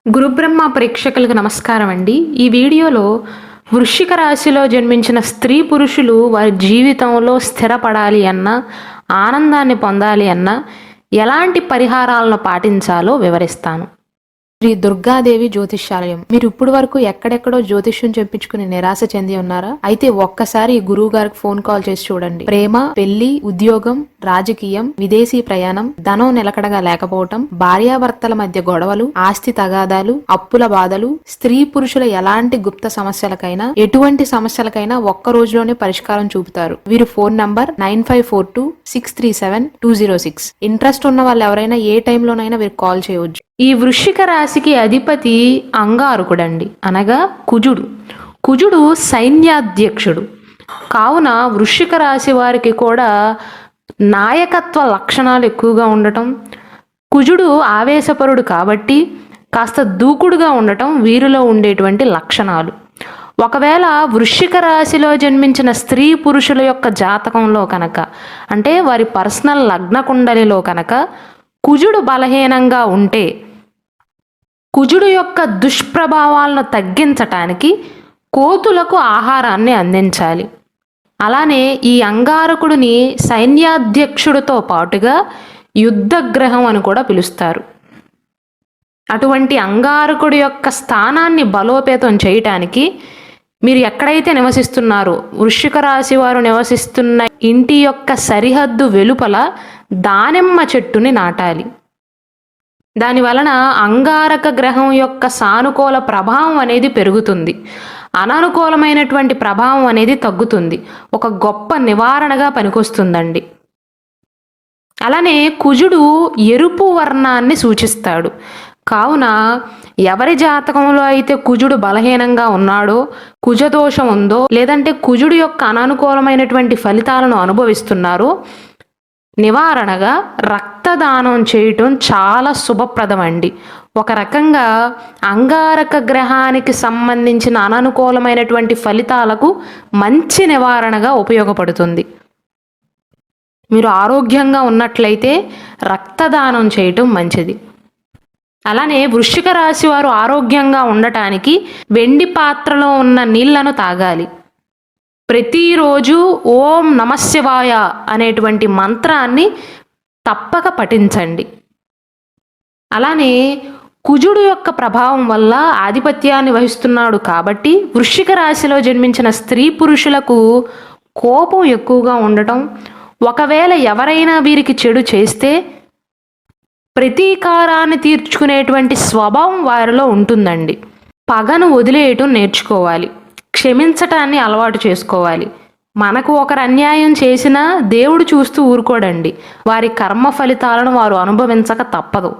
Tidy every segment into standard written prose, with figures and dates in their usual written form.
గురుబ్రహ్మ ప్రేక్షకులకు నమస్కారం అండి. ఈ వీడియోలో వృశ్చిక రాశిలో జన్మించిన స్త్రీ పురుషులు వారి జీవితంలో స్థిరపడాలి అన్నా, ఆనందాన్ని పొందాలి అన్నా ఎలాంటి పరిహారాలను పాటించాలో వివరిస్తాను. శ్రీ దుర్గాదేవి జ్యోతిష్యాలయం. మీరు ఇప్పుడు వరకు ఎక్కడెక్కడో జ్యోతిష్యం చెప్పించుకుని నిరాశ చెంది ఉన్నారా? అయితే ఒక్కసారి గురువు గారికి ఫోన్ కాల్ చేసి చూడండి. ప్రేమ, పెళ్లి, ఉద్యోగం, రాజకీయం, విదేశీ ప్రయాణం, ధనం నిలకడగా లేకపోవటం, భార్యాభర్తల మధ్య గొడవలు, ఆస్తి తగాదాలు, అప్పుల బాధలు, స్త్రీ పురుషుల ఎలాంటి గుప్త సమస్యలకైనా, ఎటువంటి సమస్యలకైనా ఒక్క రోజులోనే పరిష్కారం చూపుతారు. వీరి ఫోన్ నంబర్ 9542637206. ఇంట్రెస్ట్ ఉన్న వాళ్ళు ఎవరైనా ఏ టైంలోనైనా వీరికి కాల్ చేయవచ్చు. ఈ వృశ్చిక రాశికి అధిపతి అంగారకుడండి, అనగా కుజుడు. కుజుడు సైన్యాధ్యక్షుడు. కావున వృశ్చిక రాశి వారికి కూడా నాయకత్వ లక్షణాలు ఎక్కువగా ఉండటం, కుజుడు ఆవేశపరుడు కాబట్టి కాస్త దూకుడుగా ఉండటం వీరిలో ఉండేటువంటి లక్షణాలు. ఒకవేళ వృశ్చిక రాశిలో జన్మించిన స్త్రీ పురుషుల యొక్క జాతకంలో కనుక, అంటే వారి పర్సనల్ లగ్న కుండలిలో కనుక కుజుడు బలహీనంగా ఉంటే కుజుడు యొక్క దుష్ప్రభావాలను తగ్గించటానికి కోతులకు ఆహారాన్ని అందించాలి. అలానే ఈ అంగారకుడిని సైన్యాధ్యక్షుడితో పాటుగా యుద్ధగ్రహం అని కూడా పిలుస్తారు. అటువంటి అంగారకుడి యొక్క స్థానాన్ని బలోపేతం చేయటానికి మీరు ఎక్కడైతే నివసిస్తున్నారో, వృశ్చిక రాశి వారు నివసిస్తున్న ఇంటి యొక్క సరిహద్దు వెలుపల దానిమ్మ చెట్టుని నాటాలి. దాని వలన అంగారక గ్రహం యొక్క సానుకూల ప్రభావం అనేది పెరుగుతుంది, అననుకూలమైనటువంటి ప్రభావం అనేది తగ్గుతుంది. ఒక గొప్ప నివారణగా పనికొస్తుందండి. అలానే కుజుడు ఎరుపు వర్ణాన్ని సూచిస్తాడు. కావున ఎవరి జాతకంలో అయితే కుజుడు బలహీనంగా ఉన్నాడో, కుజదోషం ఉందో, లేదంటే కుజుడు యొక్క అననుకూలమైనటువంటి ఫలితాలను అనుభవిస్తున్నారో, నివారణగా రక్తదానం చేయటం చాలా శుభప్రదం అండి. ఒక రకంగా అంగారక గ్రహానికి సంబంధించిన అననుకూలమైనటువంటి ఫలితాలకు మంచి నివారణగా ఉపయోగపడుతుంది. మీరు ఆరోగ్యంగా ఉన్నట్లయితే రక్తదానం చేయటం మంచిది. అలానే వృశ్చిక రాశి వారు ఆరోగ్యంగా ఉండటానికి వెండి పాత్రలో ఉన్న నీళ్లను తాగాలి. ప్రతిరోజు ఓం నమశివాయ అనేటువంటి మంత్రాన్ని తప్పక పఠించండి. అలానే కుజుడు యొక్క ప్రభావం వల్ల ఆధిపత్యాన్ని వహిస్తున్నాడు కాబట్టి వృశ్చిక రాశిలో జన్మించిన స్త్రీ పురుషులకు కోపం ఎక్కువగా ఉండటం, ఒకవేళ ఎవరైనా వీరికి చెడు చేస్తే ప్రతీకారాన్ని తీర్చుకునేటువంటి స్వభావం వారిలో ఉంటుందండి. పగను వదిలేయటం నేర్చుకోవాలి, క్షమించటాన్ని అలవాటు చేసుకోవాలి. మనకు ఒకరు అన్యాయం చేసినా దేవుడు చూస్తూ ఊరుకోడండి. వారి కర్మ ఫలితాలను వారు అనుభవించక తప్పదు.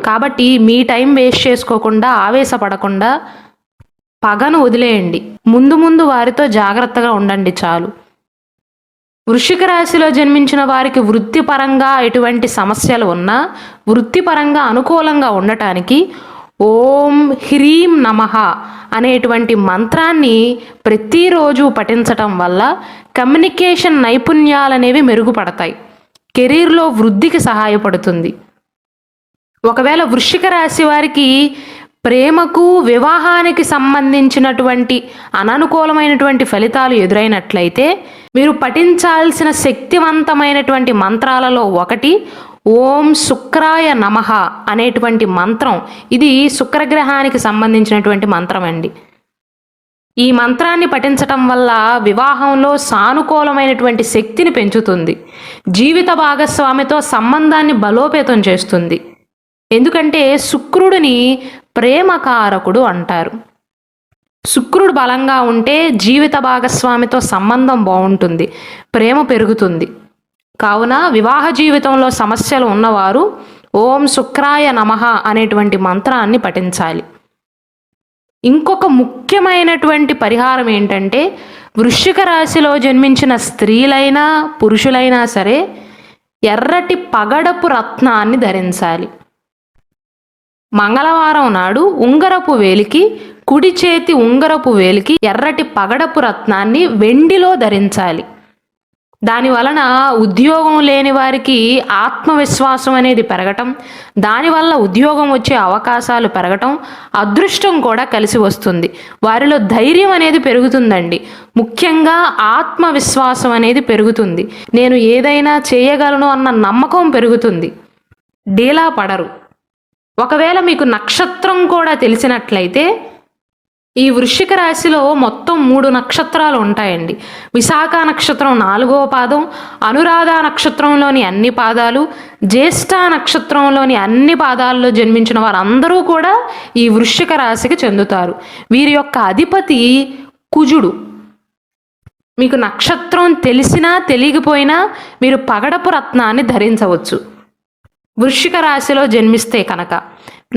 కాబట్టి మీ టైం వేస్ట్ చేసుకోకుండా, ఆవేశపడకుండా పగను వదిలేయండి. ముందు వారితో జాగ్రత్తగా ఉండండి చాలు. వృశ్చిక రాశిలో జన్మించిన వారికి వృత్తిపరంగా ఎటువంటి సమస్యలు ఉన్నా వృత్తిపరంగా అనుకూలంగా ఉండటానికి ఓం హ్రీం నమః అనేటువంటి మంత్రాన్ని ప్రతిరోజు పఠించటం వల్ల కమ్యూనికేషన్ నైపుణ్యాలనేవి మెరుగుపడతాయి, కెరీర్లో వృద్ధికి సహాయపడుతుంది. ఒకవేళ వృశ్చిక రాశి వారికి ప్రేమకు, వివాహానికి సంబంధించినటువంటి అననుకూలమైనటువంటి ఫలితాలు ఎదురైనట్లయితే మీరు పఠించాల్సిన శక్తివంతమైనటువంటి మంత్రాలలో ఒకటి ఓం శుక్రాయ నమః అనేటువంటి మంత్రం. ఇది శుక్రగ్రహానికి సంబంధించినటువంటి మంత్రం అండి. ఈ మంత్రాన్ని పఠించటం వల్ల వివాహంలో సానుకూలమైనటువంటి శక్తిని పెంచుతుంది, జీవిత భాగస్వామితో సంబంధాన్ని బలోపేతం చేస్తుంది. ఎందుకంటే శుక్రుడిని ప్రేమకారకుడు అంటారు. శుక్రుడు బలంగా ఉంటే జీవిత భాగస్వామితో సంబంధం బాగుంటుంది, ప్రేమ పెరుగుతుంది. కావున వివాహ జీవితంలో సమస్యలు ఉన్నవారు ఓం శుక్రాయ నమః అనేటువంటి మంత్రాన్ని పఠించాలి. ఇంకొక ముఖ్యమైనటువంటి పరిహారం ఏంటంటే, వృశ్చిక రాశిలో జన్మించిన స్త్రీలైనా పురుషులైనా సరే ఎర్రటి పగడపు రత్నాన్ని ధరించాలి. మంగళవారం నాడు ఉంగరపు వేలికి, కుడి చేతి ఉంగరపు వేలికి ఎర్రటి పగడపు రత్నాన్ని వెండిలో ధరించాలి. దాని వలన ఉద్యోగం లేని వారికి ఆత్మవిశ్వాసం అనేది పెరగటం, దానివల్ల ఉద్యోగం వచ్చే అవకాశాలు పెరగటం, అదృష్టం కూడా కలిసి వస్తుంది. వారిలో ధైర్యం అనేది పెరుగుతుందండి. ముఖ్యంగా ఆత్మవిశ్వాసం అనేది పెరుగుతుంది. నేను ఏదైనా చేయగలను అన్న నమ్మకం పెరుగుతుంది. డీలా పడరు. ఒకవేళ మీకు నక్షత్రం కూడా తెలిసినట్లయితే ఈ వృశ్చిక రాశిలో మొత్తం 3 నక్షత్రాలు ఉంటాయండి. విశాఖ నక్షత్రం 4వ పాదం, అనురాధ నక్షత్రంలోని అన్ని పాదాలు, జ్యేష్ఠ నక్షత్రంలోని అన్ని పాదాల్లో జన్మించిన వారందరూ కూడా ఈ వృశ్చిక రాశికి చెందుతారు. వీరి యొక్క అధిపతి కుజుడు. మీకు నక్షత్రం తెలిసినా తెలియకపోయినా మీరు పగడపు రత్నాన్ని ధరించవచ్చు వృశ్చిక రాశిలో జన్మిస్తే కనుక.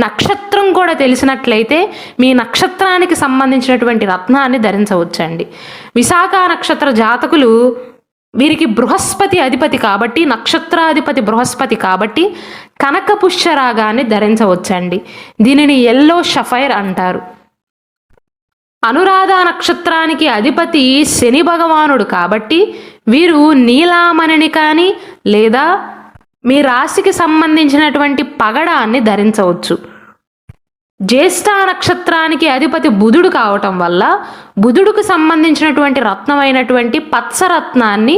నక్షత్రం కూడా తెలిసినట్లయితే మీ నక్షత్రానికి సంబంధించినటువంటి రత్నాన్ని ధరించవచ్చండి. విశాఖ నక్షత్ర జాతకులు, వీరికి బృహస్పతి అధిపతి కాబట్టి, నక్షత్రాధిపతి బృహస్పతి కాబట్టి కనక పుష్యరాగాన్ని ధరించవచ్చండి. దీనిని ఎల్లో షఫైర్ అంటారు. అనురాధ నక్షత్రానికి అధిపతి శని భగవానుడు కాబట్టి వీరు నీలామణిని కానీ లేదా మీ రాశికి సంబంధించినటువంటి పగడాన్ని ధరించవచ్చు. జ్యేష్ఠ నక్షత్రానికి అధిపతి బుధుడు కావటం వల్ల బుధుడికి సంబంధించినటువంటి రత్నమైనటువంటి పచ్చరత్నాన్ని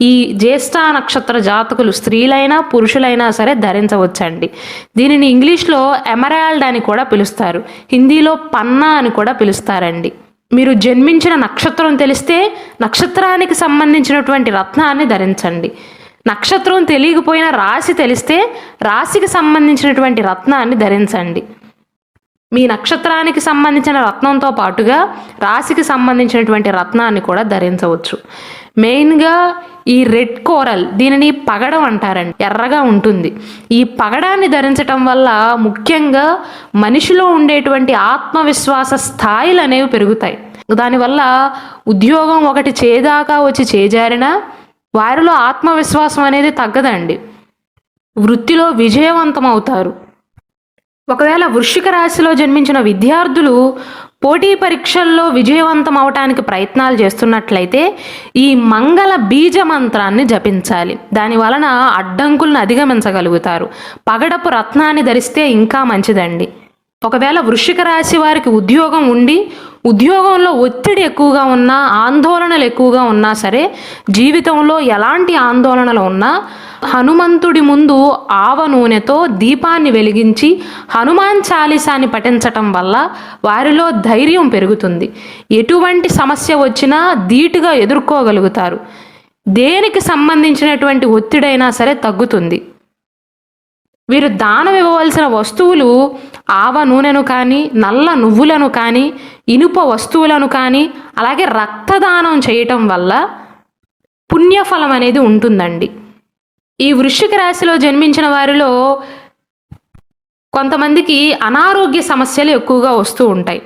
ఈ జ్యేష్ఠ నక్షత్ర జాతకులు స్త్రీలైనా పురుషులైనా సరే ధరించవచ్చండి. దీనిని ఇంగ్లీష్లో ఎమరాల్డ్ అని కూడా పిలుస్తారు, హిందీలో పన్నా అని కూడా పిలుస్తారండి. మీరు జన్మించిన నక్షత్రం తెలిస్తే నక్షత్రానికి సంబంధించినటువంటి రత్నాన్ని ధరించండి. నక్షత్రం తెలియకపోయినా రాశి తెలిస్తే రాశికి సంబంధించినటువంటి రత్నాన్ని ధరించండి. మీ నక్షత్రానికి సంబంధించిన రత్నంతో పాటుగా రాశికి సంబంధించినటువంటి రత్నాన్ని కూడా ధరించవచ్చు. మెయిన్గా ఈ రెడ్ కోరల్, దీనిని పగడం అంటారండి, ఎర్రగా ఉంటుంది. ఈ పగడాన్ని ధరించటం వల్ల ముఖ్యంగా మనిషిలో ఉండేటువంటి ఆత్మవిశ్వాస స్థాయిలు అనేవి పెరుగుతాయి. దానివల్ల ఉద్యోగం ఒకటి చేదాకా వచ్చి చేజారినా వారిలో ఆత్మవిశ్వాసం అనేది తగ్గదండి. వృత్తిలో విజయవంతం అవుతారు. ఒకవేళ వృశ్చిక రాశిలో జన్మించిన విద్యార్థులు పోటీ పరీక్షల్లో విజయవంతం అవటానికి ప్రయత్నాలు చేస్తున్నట్లయితే ఈ మంగళ బీజ మంత్రాన్ని జపించాలి. దాని వలన అడ్డంకులను అధిగమించగలుగుతారు. పగడపు రత్నాన్ని ధరిస్తే ఇంకా మంచిదండి. ఒకవేళ వృశ్చిక రాశి వారికి ఉద్యోగం ఉండి ఉద్యోగంలో ఒత్తిడి ఎక్కువగా ఉన్నా, ఆందోళనలు ఎక్కువగా ఉన్నా సరే, జీవితంలో ఎలాంటి ఆందోళనలు ఉన్నా హనుమంతుడి ముందు ఆవ నూనెతో దీపాన్ని వెలిగించి హనుమాన్ చాలీసాని పఠించటం వల్ల వారిలో ధైర్యం పెరుగుతుంది. ఎటువంటి సమస్య వచ్చినా ధీటుగా ఎదుర్కోగలుగుతారు. దేనికి సంబంధించినటువంటి ఒత్తిడైనా సరే తగ్గుతుంది. వీరు దానం ఇవ్వవలసిన వస్తువులు ఆవ నూనెను కానీ, నల్ల నువ్వులను కానీ, ఇనుప వస్తువులను కానీ, అలాగే రక్తదానం చేయటం వల్ల పుణ్యఫలం అనేది ఉంటుందండి. ఈ వృశ్చిక రాశిలో జన్మించిన వారిలో కొంతమందికి అనారోగ్య సమస్యలు ఎక్కువగా వస్తూ ఉంటాయి.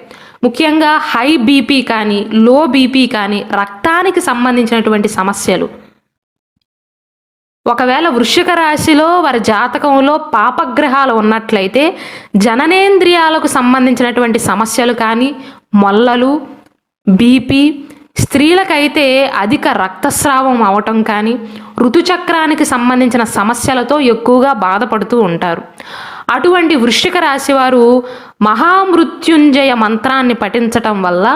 ముఖ్యంగా హై బీపీ కానీ, లో బీపీ కానీ, రక్తానికి సంబంధించినటువంటి సమస్యలు. ఒకవేళ వృశ్చిక రాశిలో వారి జాతకంలో పాపగ్రహాలు ఉన్నట్లయితే జననేంద్రియాలకు సంబంధించినటువంటి సమస్యలు కానీ, మొల్లలు, బీపీ, స్త్రీలకైతే అధిక రక్తస్రావం అవటం కానీ, ఋతుచక్రానికి సంబంధించిన సమస్యలతో ఎక్కువగా బాధపడుతూ ఉంటారు. అటువంటి వృశ్చిక రాశి వారు మహామృత్యుంజయ మంత్రాన్ని పఠించటం వల్ల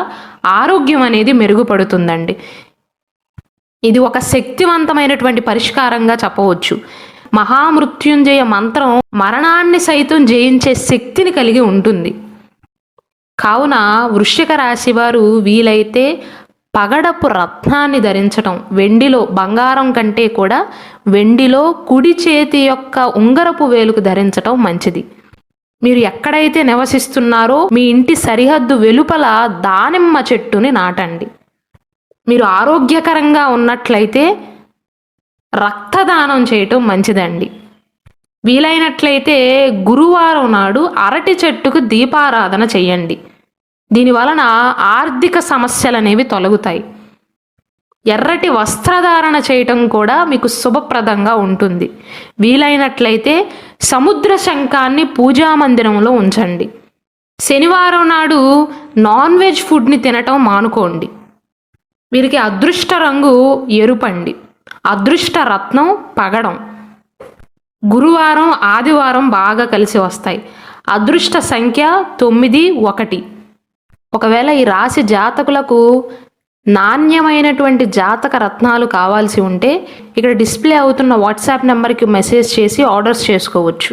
ఆరోగ్యం అనేది మెరుగుపడుతుందండి. ఇది ఒక శక్తివంతమైనటువంటి పరిష్కారంగా చెప్పవచ్చు. మహామృత్యుంజయ మంత్రం మరణాన్ని సైతం జయించే శక్తిని కలిగి ఉంటుంది. కావున వృశ్చిక రాశి వారు వీలైతే పగడపు రత్నాన్ని ధరించటం, వెండిలో, బంగారం కంటే కూడా వెండిలో కుడి చేతి యొక్క ఉంగరపు వేలుకు ధరించటం మంచిది. మీరు ఎక్కడైతే నివసిస్తున్నారో మీ ఇంటి సరిహద్దు వెలుపల దానిమ్మ చెట్టుని నాటండి. మీరు ఆరోగ్యకరంగా ఉన్నట్లయితే రక్తదానం చేయటం మంచిదండి. వీలైనట్లయితే గురువారం నాడు అరటి చెట్టుకు దీపారాధన చేయండి. దీనివలన ఆర్థిక సమస్యలు అనేవి తొలగుతాయి. ఎర్రటి వస్త్రధారణ చేయటం కూడా మీకు శుభప్రదంగా ఉంటుంది. వీలైనట్లయితే సముద్ర శంఖాన్ని పూజామందిరంలో ఉంచండి. శనివారం నాడు నాన్ వెజ్ ఫుడ్ని తినటం మానుకోండి. వీరికి అదృష్ట రంగు ఎరుపండి. అదృష్ట రత్నం పగడం. గురువారం ఆదివారం బాగా కలిసి వస్తాయి. అదృష్ట సంఖ్య 9, 1. ఒకవేళ ఈ రాశి జాతకులకు నాణ్యమైనటువంటి జాతక రత్నాలు కావాల్సి ఉంటే ఇక్కడ డిస్ప్లే అవుతున్న వాట్సాప్ నెంబర్కి మెసేజ్ చేసి ఆర్డర్స్ చేసుకోవచ్చు.